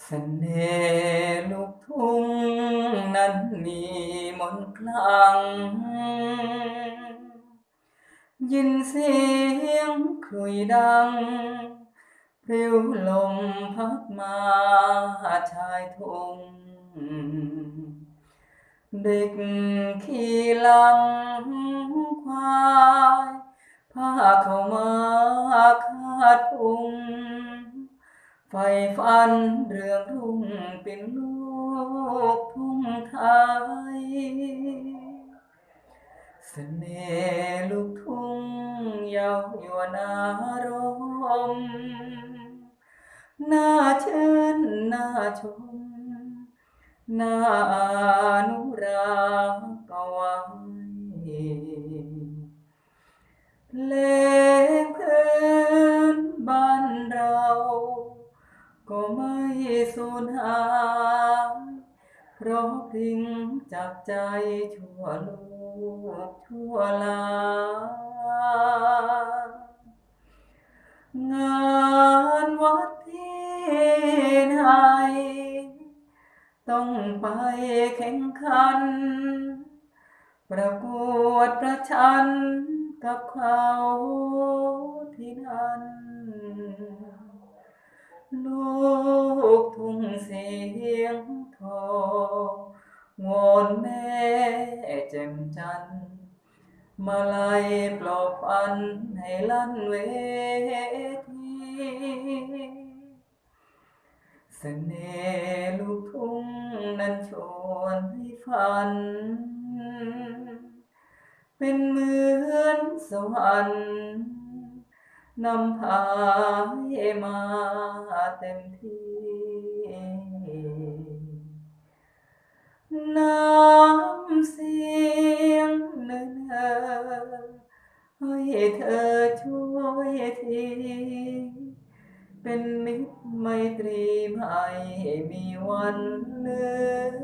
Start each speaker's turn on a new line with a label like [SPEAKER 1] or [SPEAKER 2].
[SPEAKER 1] เสน่ห์ลูกทุ่งนั้นมีมนต์คลังยินเสียงครุยดังพริ้วลมพัดมาชายทุ่งเด็กขี่หลังควายพาเข้ามาคาดทุ่งไฟฝันเรื่องทุ่งเป็นลูกทุ่งไทยเสน่ห์ลูกทุ่งเยาวยวนอารมณ์น่าชื่นน่าชมน่าอนุรักษ์เอาไว้เพลงพื้นบ้านเราก็ไม่สูญหายเพราะพริ้งจากใจชั่วลูกชั่วหลานงานวัดที่ไหนต้องไปแข่งขันประกวดประชันกับเขาที่นั่นลูกทุ่งเสียงทองวอนแม่แจ่มจันทร์มาลัยปลอบฝันให้ลั่นเวทีเสน่ห์ลูกทุ่งนั้นชวนให้ฝันเป็นเหมือนสวรรค์นำพาให้มาเต็มที่น้ำเสียงเนื้อให้เธอช่วยทีเป็นมิตรไมตรีไม่มีวันเลือน